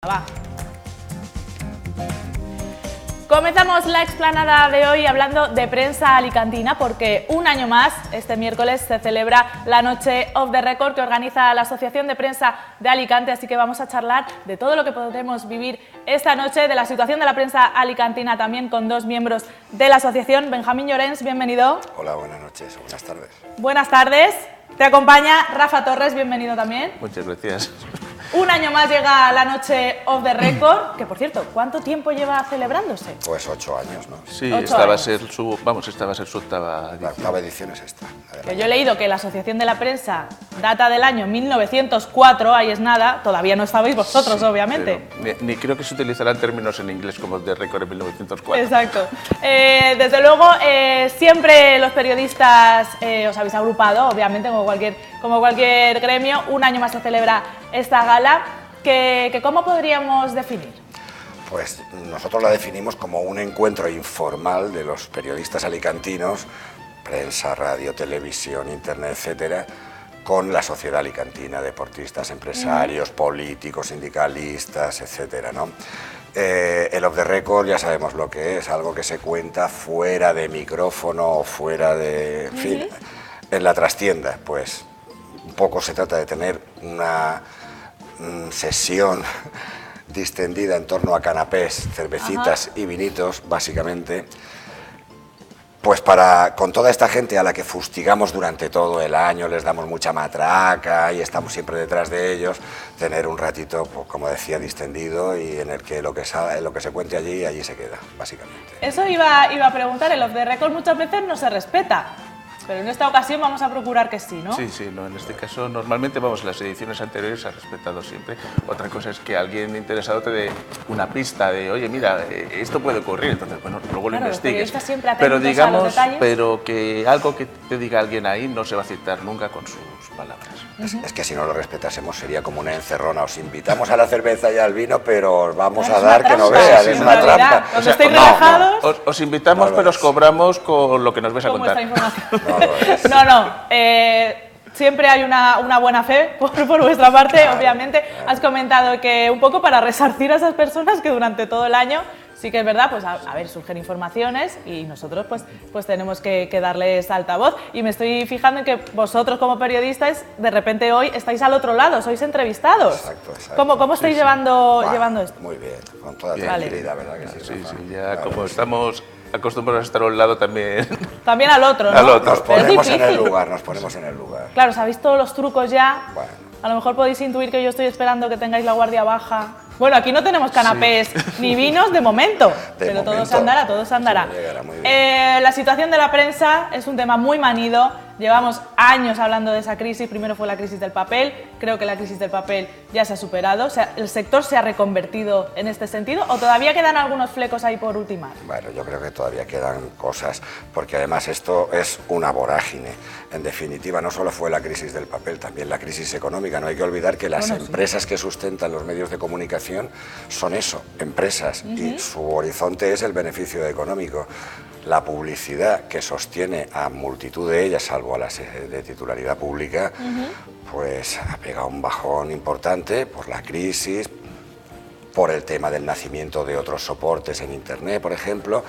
Va. Comenzamos la explanada de hoy hablando de prensa alicantina porque un año más, este miércoles, se celebra la Noche of the Record que organiza la Asociación de Prensa de Alicante, así que vamos a charlar de todo lo que podremos vivir esta noche, de la situación de la prensa alicantina también con dos miembros de la asociación. Benjamín Llorens, bienvenido. Hola, buenas noches, buenas tardes. Buenas tardes. Te acompaña Rafa Torres, bienvenido también. Muchas gracias. Un año más llega la Noche of the Record, que por cierto, ¿cuánto tiempo lleva celebrándose? Pues 8 años, ¿no? Sí, 8 esta va a años. ser su, esta va a ser su octava La edición. octava edición es esta. Que yo he leído que la Asociación de la Prensa data del año 1904, ahí es nada, todavía no estabais vosotros, Sí, obviamente. pero ni creo que se utilizarán términos en inglés como de récord en 1904. Exacto. Desde luego, siempre los periodistas os habéis agrupado, obviamente, como cualquier gremio. Un año más se celebra esta gala, que ¿cómo podríamos definir? Pues nosotros la definimos como un encuentro informal de los periodistas alicantinos, prensa, radio, televisión, internet, etcétera, con la sociedad alicantina, deportistas, empresarios, políticos, sindicalistas, etcétera, ¿no? El off the record ya sabemos lo que es, algo que se cuenta fuera de micrófono o fuera de... En fin, en la trastienda, pues un poco se trata de tener una sesión distendida en torno a canapés, cervecitas y vinitos, básicamente, pues con toda esta gente a la que fustigamos durante todo el año, les damos mucha matraca y estamos siempre detrás de ellos, tener un ratito, pues, como decía, distendido y en el que lo que se cuente allí se queda, básicamente. Eso iba a preguntar, el off the record muchas veces no se respeta, pero en esta ocasión vamos a procurar que sí, ¿no? Sí, no, en este caso normalmente, las ediciones anteriores se ha respetado siempre. Otra cosa es que alguien interesado te dé una pista de, oye, mira, esto puede ocurrir, entonces, bueno, luego lo Claro, los investigues. periodistas siempre Pero atentos a los digamos, detalles. pero que algo que te diga alguien ahí no se va a citar nunca con sus palabras. Es que si no lo respetásemos sería como una encerrona, os invitamos a la cerveza y al vino, pero os vamos a Es dar una que no trampa, veas, sí, es en una realidad. trampa. Cuando estéis No, relajados... Os invitamos, No lo pero os es. cobramos con lo que nos vais a con contar. vuestra información. No lo es. No, siempre hay una buena fe por vuestra parte, Claro, obviamente. claro. Has comentado que un poco para resarcir a esas personas que durante todo el año, sí que es verdad, pues a ver, surgen informaciones y nosotros pues tenemos que darles altavoz. Y me estoy fijando en que vosotros como periodistas, de repente hoy estáis al otro lado, sois entrevistados. Exacto. ¿Cómo estáis llevando esto? Muy bien, con toda Bien. tranquilidad, ¿verdad que sí? Sí, Rafa? ya Claro como que sí. estamos acostumbrados a estar a un lado también. También al otro, ¿no? Al otro. Nos Pero es ponemos en el difícil. lugar, nos ponemos en el lugar. Claro, sabéis todos los trucos ya. Bueno. A lo mejor podéis intuir que yo estoy esperando que tengáis la guardia baja. Bueno, aquí no tenemos canapés ni vinos de momento, pero todo momento. se andará, todo se andará. Sí, llegará muy bien. La situación de la prensa es un tema muy manido. Llevamos años hablando de esa crisis. Primero fue la crisis del papel. Creo que la crisis del papel ya se ha superado. O sea, ¿el sector se ha reconvertido en este sentido o todavía quedan algunos flecos ahí por ultimar? Bueno, yo creo que todavía quedan cosas, porque además esto es una vorágine. En definitiva, no solo fue la crisis del papel, también la crisis económica. No hay que olvidar que las empresas que sustentan los medios de comunicación son eso, empresas, y su horizonte es el beneficio económico. La publicidad que sostiene a multitud de ellas, salvo a las de titularidad pública, pues ha pegado un bajón importante por la crisis, por el tema del nacimiento de otros soportes en Internet, por ejemplo,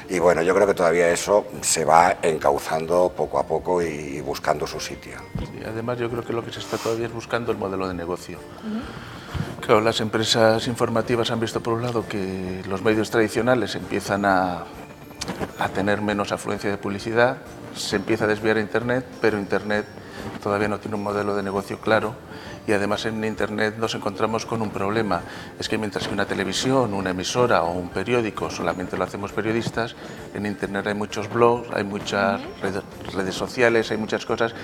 y bueno, yo creo que todavía eso se va encauzando poco a poco y buscando su sitio. Y además yo creo que lo que se está todavía es buscando el modelo de negocio. Claro, las empresas informativas han visto por un lado que los medios tradicionales empiezan a tener menos afluencia de publicidad, se empieza a desviar a Internet, pero Internet todavía no tiene un modelo de negocio claro. Y además en Internet nos encontramos con un problema, es que mientras que una televisión, una emisora o un periódico solamente lo hacemos periodistas, en Internet hay muchos blogs, hay muchas redes sociales, hay muchas cosas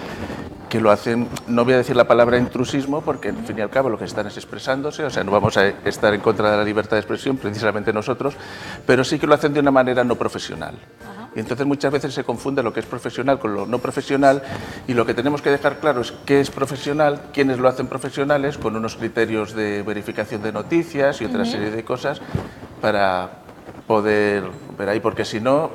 que lo hacen, no voy a decir la palabra intrusismo, porque al fin y al cabo lo que están es expresándose, o sea, no vamos a estar en contra de la libertad de expresión, precisamente nosotros, pero sí que lo hacen de una manera no profesional. Y entonces muchas veces se confunde lo que es profesional con lo no profesional, y lo que tenemos que dejar claro es qué es profesional, quiénes lo hacen profesionales, con unos criterios de verificación de noticias y otra serie de cosas para poder ver ahí, porque si no,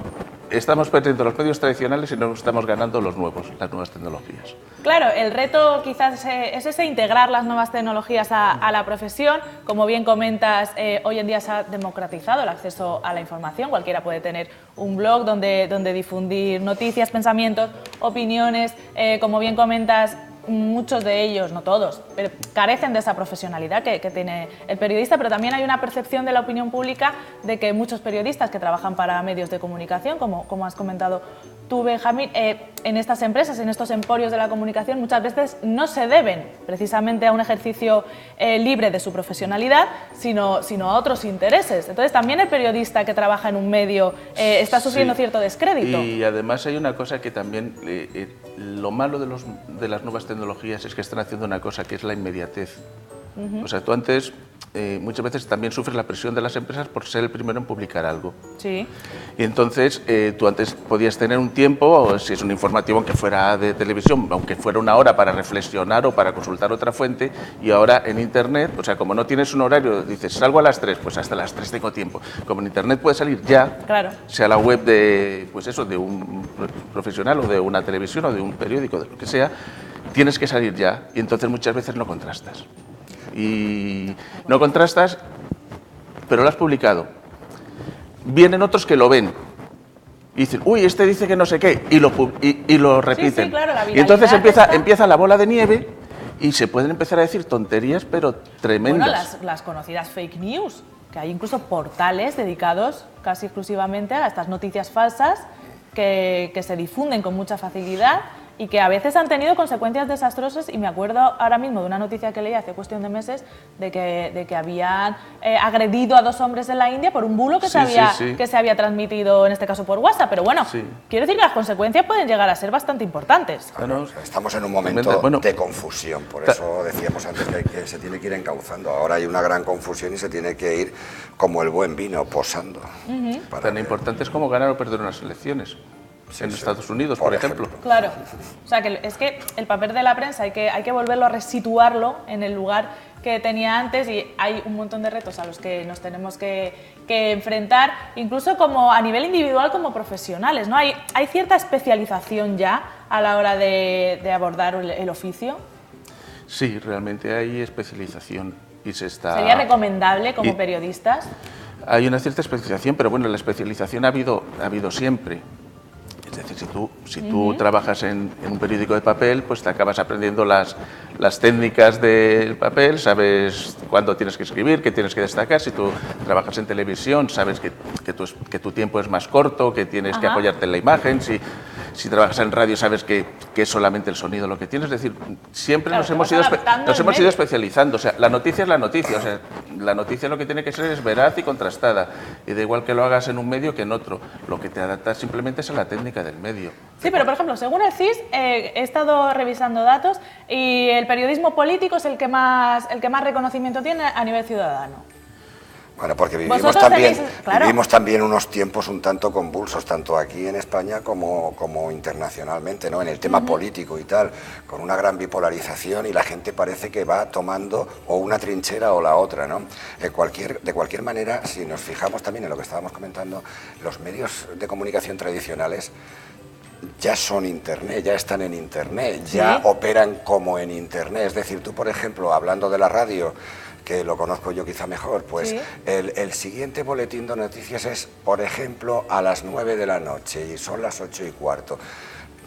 estamos perdiendo los medios tradicionales y no estamos ganando los nuevos, las nuevas tecnologías. Claro, el reto quizás es ese, integrar las nuevas tecnologías a la profesión. Como bien comentas, hoy en día se ha democratizado el acceso a la información. Cualquiera puede tener un blog donde difundir noticias, pensamientos, opiniones. Como bien comentas, muchos de ellos, no todos, pero carecen de esa profesionalidad que tiene el periodista, pero también hay una percepción de la opinión pública de que muchos periodistas que trabajan para medios de comunicación, como has comentado tú, Benjamín, en estas empresas, en estos emporios de la comunicación, muchas veces no se deben precisamente a un ejercicio libre de su profesionalidad, sino a otros intereses. Entonces, también el periodista que trabaja en un medio está sufriendo cierto descrédito. Y además hay una cosa que también, lo malo de las nuevas tecnologías es que están haciendo una cosa que es la inmediatez. O sea, tú antes muchas veces también sufres la presión de las empresas por ser el primero en publicar algo. Sí. Y entonces tú antes podías tener un tiempo, o si es un informativo aunque fuera de televisión, aunque fuera una hora para reflexionar o para consultar otra fuente, y ahora en Internet, o sea, como no tienes un horario, dices, salgo a las 3, pues hasta las 3 tengo tiempo. Como en Internet puede salir ya, claro, sea la web de, pues eso, de un profesional o de una televisión o de un periódico, de lo que sea, tienes que salir ya, y entonces muchas veces no contrastas. Y no contrastas, pero lo has publicado. Vienen otros que lo ven y dicen, uy, este dice que no sé qué, y lo repiten. Sí, claro, y entonces empieza la bola de nieve y se pueden empezar a decir tonterías, pero tremendas. Bueno, las conocidas fake news, que hay incluso portales dedicados casi exclusivamente a estas noticias falsas que se difunden con mucha facilidad y que a veces han tenido consecuencias desastrosas. Y me acuerdo ahora mismo de una noticia que leí hace cuestión de meses de que habían agredido a 2 hombres en la India por un bulo que se había transmitido, en este caso por WhatsApp. Pero bueno, quiero decir que las consecuencias pueden llegar a ser bastante importantes. Bueno, estamos en un momento de confusión, por eso decíamos antes que se tiene que ir encauzando. Ahora hay una gran confusión y se tiene que ir como el buen vino, posando. Tan importante es como ganar o perder unas elecciones. En Estados Unidos, por ejemplo. Claro, o sea, que es que el papel de la prensa hay que volverlo a resituarlo en el lugar que tenía antes, y hay un montón de retos a los que nos tenemos que enfrentar, incluso como a nivel individual como profesionales, ¿no? Hay cierta especialización ya a la hora de abordar el oficio. Sí, realmente hay especialización y se está... ¿Sería recomendable como periodistas? Hay una cierta especialización, pero bueno, la especialización ha habido siempre. Es decir, si tú trabajas en un periódico de papel, pues te acabas aprendiendo las técnicas del papel, sabes cuándo tienes que escribir, qué tienes que destacar. Si tú trabajas en televisión, sabes que tu tiempo es más corto, que tienes que apoyarte en la imagen. Si trabajas en radio, sabes que es solamente el sonido lo que tienes. Es decir, siempre nos hemos ido especializando. O sea, la noticia es la noticia. O sea, la noticia lo que tiene que ser es veraz y contrastada. Y da igual que lo hagas en un medio que en otro. Lo que te adaptas simplemente es a la técnica del medio. Sí, pero por ejemplo, según el CIS, he estado revisando datos y el periodismo político es el que más reconocimiento tiene a nivel ciudadano. Bueno, porque vivimos también unos tiempos un tanto convulsos, tanto aquí en España como internacionalmente, ¿no? En el tema político y tal, con una gran bipolarización, y la gente parece que va tomando o una trinchera o la otra, ¿no? De cualquier manera, si nos fijamos también en lo que estábamos comentando, los medios de comunicación tradicionales ya son Internet, ya están en Internet, ya operan como en Internet. Es decir, tú, por ejemplo, hablando de la radio, que lo conozco yo quizá mejor, pues el siguiente boletín de noticias es, por ejemplo, a las 9 de la noche y son las 8:15.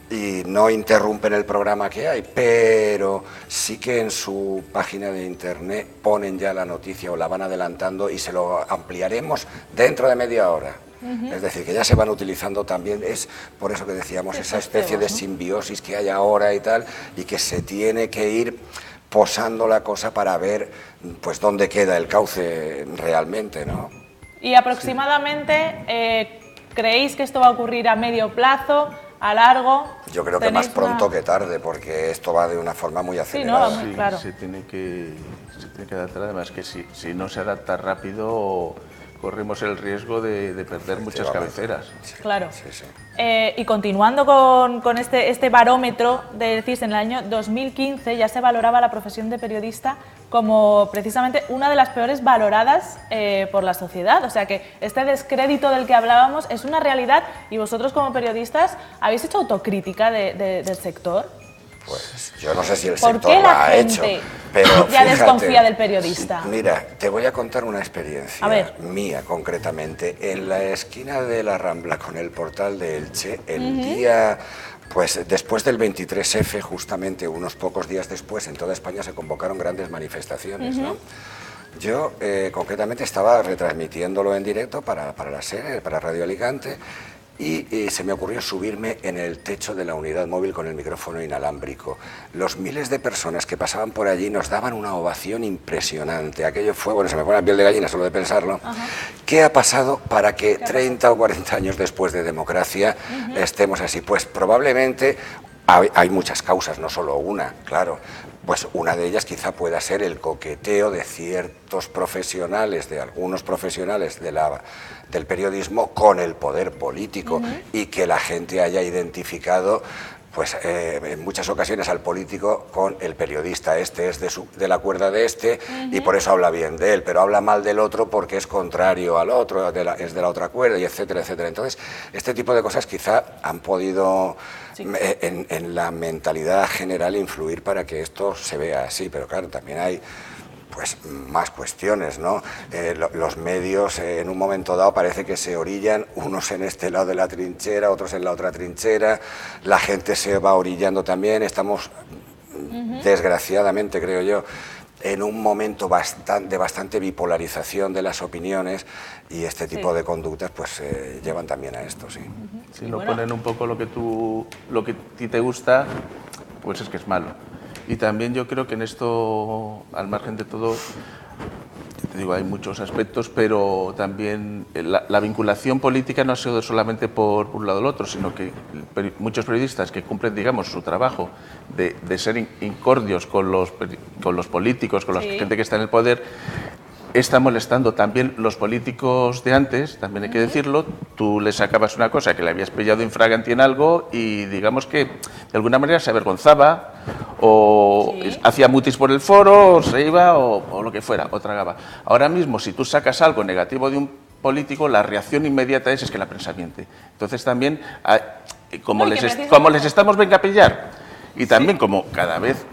Y no interrumpen el programa que hay, pero sí que en su página de Internet ponen ya la noticia o la van adelantando, y se lo ampliaremos dentro de media hora. Es decir, que ya se van utilizando también, es por eso que decíamos, esa especie de simbiosis que hay ahora y tal, y que se tiene que ir posando la cosa para ver pues dónde queda el cauce realmente, ¿no? Y aproximadamente, ¿creéis que esto va a ocurrir a medio plazo, a largo? Yo creo que más pronto que tarde, porque esto va de una forma muy acelerada. Sí, ¿no? Claro. Se tiene que adaptar, además que si no se adapta rápido, corremos el riesgo de perder muchas cabeceras. Claro. Sí. Y continuando con este barómetro del CIS, en el año 2015 ya se valoraba la profesión de periodista como precisamente una de las peores valoradas por la sociedad. O sea que este descrédito del que hablábamos es una realidad y vosotros como periodistas habéis hecho autocrítica del sector. Pues yo no sé si el ¿Por sector qué lo la ha hecho, gente pero ya fíjate, desconfía del periodista? Mira, te voy a contar una experiencia mía concretamente. En la esquina de la Rambla con el portal de Elche, el día, pues después del 23F, justamente unos pocos días después, en toda España se convocaron grandes manifestaciones, ¿no? Yo concretamente estaba retransmitiéndolo en directo para la SER, para Radio Alicante, y se me ocurrió subirme en el techo de la unidad móvil con el micrófono inalámbrico. Los miles de personas que pasaban por allí nos daban una ovación impresionante. Aquello fue, bueno, se me pone la piel de gallina solo de pensarlo. ¿Qué ha pasado para que 30 o 40 años después de democracia estemos así? Pues probablemente hay muchas causas, no solo una, claro. Pues una de ellas quizá pueda ser el coqueteo de ciertos profesionales, de algunos profesionales del periodismo con el poder político y que la gente haya identificado pues en muchas ocasiones al político con el periodista. Este es de la cuerda de este y por eso habla bien de él, pero habla mal del otro porque es contrario al otro, es de la otra cuerda, y etcétera, etcétera. Entonces, este tipo de cosas quizá han podido en la mentalidad general influir para que esto se vea así, pero claro, también hay pues más cuestiones, ¿no? Los medios en un momento dado parece que se orillan, unos en este lado de la trinchera, otros en la otra trinchera, la gente se va orillando también, estamos desgraciadamente, creo yo, en un momento de bastante bipolarización de las opiniones y este tipo de conductas pues llevan también a esto, sí. Si no ponen un poco lo que a ti te gusta, pues es que es malo. Y también yo creo que en esto, al margen de todo, te digo, hay muchos aspectos, pero también la vinculación política no ha sido solamente por un lado o el otro, sino que muchos periodistas que cumplen, digamos, su trabajo de ser incordios con los políticos, con la gente que está en el poder, está molestando también los políticos de antes, también hay que decirlo. Tú les sacabas una cosa que le habías pillado infraganti en algo y digamos que de alguna manera se avergonzaba o hacía mutis por el foro, o se iba o lo que fuera, o tragaba. Ahora mismo, si tú sacas algo negativo de un político, la reacción inmediata es que la prensa miente. Entonces también, como les estamos venga a pillar, y también como cada vez...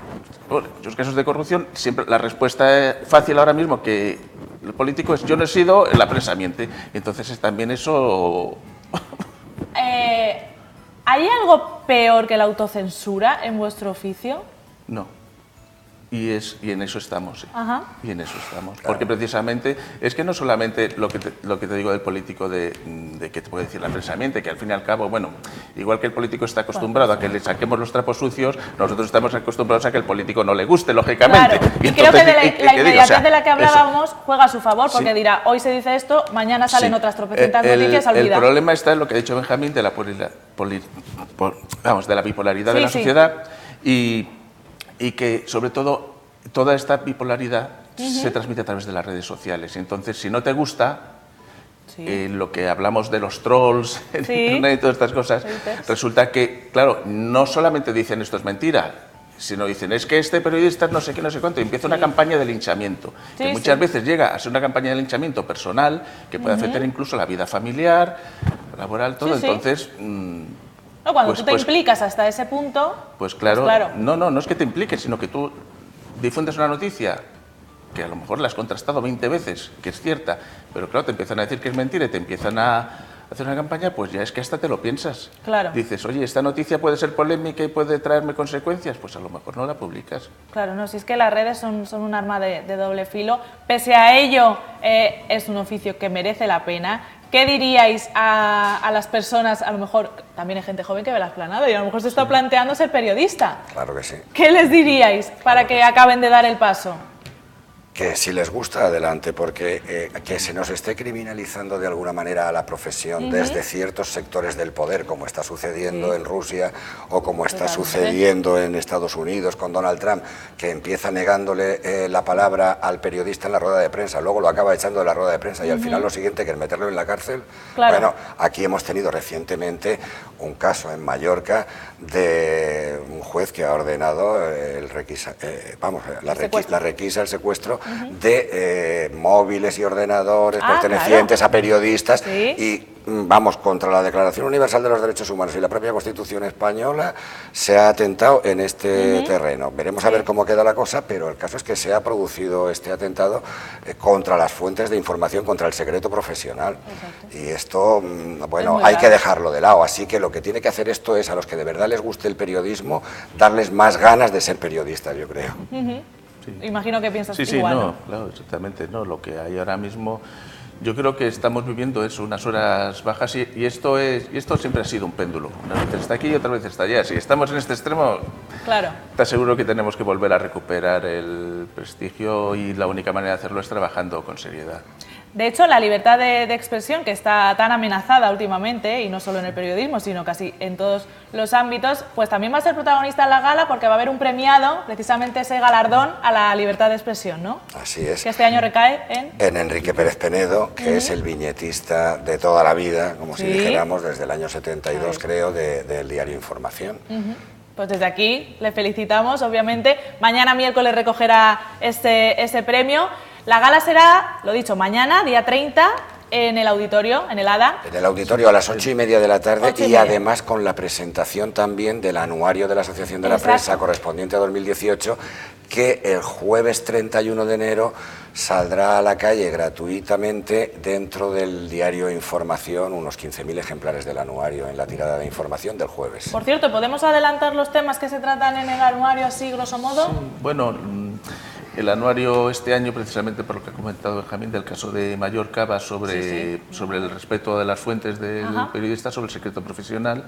Bueno, en muchos casos de corrupción, siempre la respuesta fácil ahora mismo que el político es yo no he sido, la prensa miente. Y entonces es también eso... ¿Hay algo peor que la autocensura en vuestro oficio? No. Y en eso estamos, sí. Y en eso estamos. Claro. Porque precisamente es que no solamente lo que te digo del político de que te puede decir la prensa miente, que al fin y al cabo, bueno, igual que el político está acostumbrado a que le saquemos los trapos sucios, nosotros estamos acostumbrados a que el político no le guste, lógicamente. Claro. Y creo entonces, que la inmediatez de la que hablábamos eso juega a su favor, porque dirá, hoy se dice esto, mañana salen otras tropecientas noticias, olvida. El problema está en lo que ha dicho Benjamín de la bipolaridad de la sociedad y que, sobre todo, toda esta bipolaridad se transmite a través de las redes sociales. Entonces, si no te gusta, lo que hablamos de los trolls en Internet y todas estas cosas, resulta que, claro, no solamente dicen esto es mentira, sino dicen es que este periodista no sé qué, no sé cuánto, y empieza una campaña de linchamiento, que muchas veces llega a ser una campaña de linchamiento personal, que puede afectar incluso la vida familiar, laboral, todo. Entonces... No, cuando tú te implicas hasta ese punto... Pues claro, no es que te impliques, sino que tú difundes una noticia que a lo mejor la has contrastado 20 veces, que es cierta, pero claro, te empiezan a decir que es mentira y te empiezan a hacer una campaña, pues ya es que hasta te lo piensas. Claro. Dices, oye, esta noticia puede ser polémica y puede traerme consecuencias, pues a lo mejor no la publicas. Claro, no, si es que las redes son un arma de doble filo. Pese a ello, es un oficio que merece la pena. ¿Qué diríais a las personas, a lo mejor también hay gente joven que ve la Esplanada y a lo mejor se está planteando ser periodista? Claro que sí. ¿Qué les diríais para que acaben de dar el paso? que si les gusta, adelante, porque que se nos esté criminalizando de alguna manera a la profesión desde ciertos sectores del poder, como está sucediendo en Rusia o como está sucediendo en Estados Unidos con Donald Trump, que empieza negándole la palabra al periodista en la rueda de prensa, luego lo acaba echando de la rueda de prensa y al final lo siguiente que es meterlo en la cárcel. Bueno, aquí hemos tenido recientemente un caso en Mallorca de un juez que ha ordenado la requisa, el secuestro de móviles y ordenadores pertenecientes a periodistas y vamos, contra la Declaración Universal de los Derechos Humanos y la propia Constitución española se ha atentado en este terreno. Veremos a ver cómo queda la cosa, pero el caso es que se ha producido este atentado contra las fuentes de información, contra el secreto profesional. Y esto, bueno, hay que dejarlo de lado. Así que lo que tiene que hacer esto es, a los que de verdad les guste el periodismo, darles más ganas de ser periodistas, yo creo. Imagino que piensas igual. Sí, no, claro, exactamente, no. Lo que hay ahora mismo, yo creo que estamos viviendo es unas horas bajas y esto siempre ha sido un péndulo. Una vez está aquí y otra vez está allá. Si estamos en este extremo, está seguro que tenemos que volver a recuperar el prestigio y la única manera de hacerlo es trabajando con seriedad. De hecho, la libertad de expresión, que está tan amenazada últimamente, y no solo en el periodismo, sino casi en todos los ámbitos, pues también va a ser protagonista en la gala porque va a haber un premiado, precisamente ese galardón a la libertad de expresión, ¿no? Así es. Que este año recae en Enrique Pérez Penedo, que es el viñetista de toda la vida, como si dijéramos, desde el año 72, creo, del diario Información. Pues desde aquí le felicitamos, obviamente. Mañana miércoles recogerá ese premio. La gala será, lo dicho, mañana, día 30, en el auditorio, en el ADA. En el auditorio a las 8:30 de la tarde y además con la presentación también del anuario de la Asociación de la Prensa correspondiente a 2018, que el jueves 31 de enero saldrá a la calle gratuitamente dentro del diario Información, unos 15.000 ejemplares del anuario en la tirada de información del jueves. Por cierto, ¿podemos adelantar los temas que se tratan en el anuario así, grosso modo? Sí, bueno, el anuario este año, precisamente por lo que ha comentado Benjamín, del caso de Mallorca, va sobre el respeto de las fuentes del periodista, sobre el secreto profesional,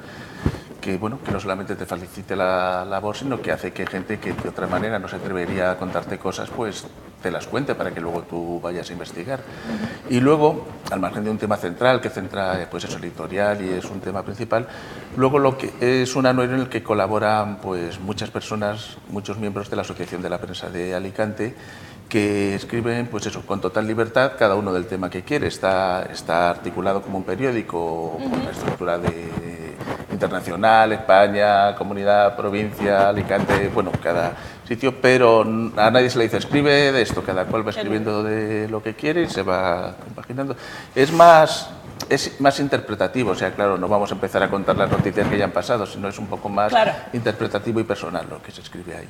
que bueno, que no solamente te facilite la labor, sino que hace que gente que de otra manera no se atrevería a contarte cosas, pues te las cuente para que luego tú vayas a investigar. Y luego, al margen de un tema central que centra pues eso, el editorial y es un tema principal, luego lo que es un anuario en el que colaboran pues muchas personas, muchos miembros de la Asociación de la Prensa de Alicante, que escriben pues eso, con total libertad, cada uno del tema que quiere. Está articulado como un periódico, con una estructura internacional, España, comunidad, provincia, Alicante, bueno, cada sitio, pero a nadie se le dice escribe de esto, cada cual va escribiendo de lo que quiere y se va compaginando. Es más interpretativo, o sea, claro, no vamos a empezar a contar las noticias que ya han pasado, sino es un poco más interpretativo y personal lo que se escribe ahí.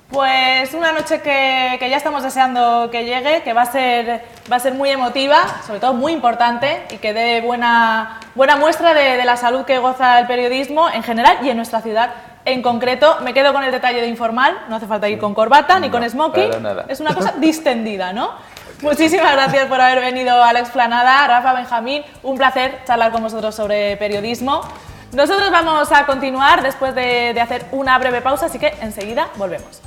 Pues una noche que ya estamos deseando que llegue, que va a ser muy emotiva, sobre todo muy importante y que dé buena muestra de la salud que goza el periodismo en general y en nuestra ciudad en concreto. Me quedo con el detalle de informal, no hace falta ir con corbata ni con smoking, es una cosa distendida, ¿no? Muchísimas gracias por haber venido a la explanada, Rafa, Benjamín, un placer charlar con vosotros sobre periodismo. Nosotros vamos a continuar después de hacer una breve pausa, así que enseguida volvemos.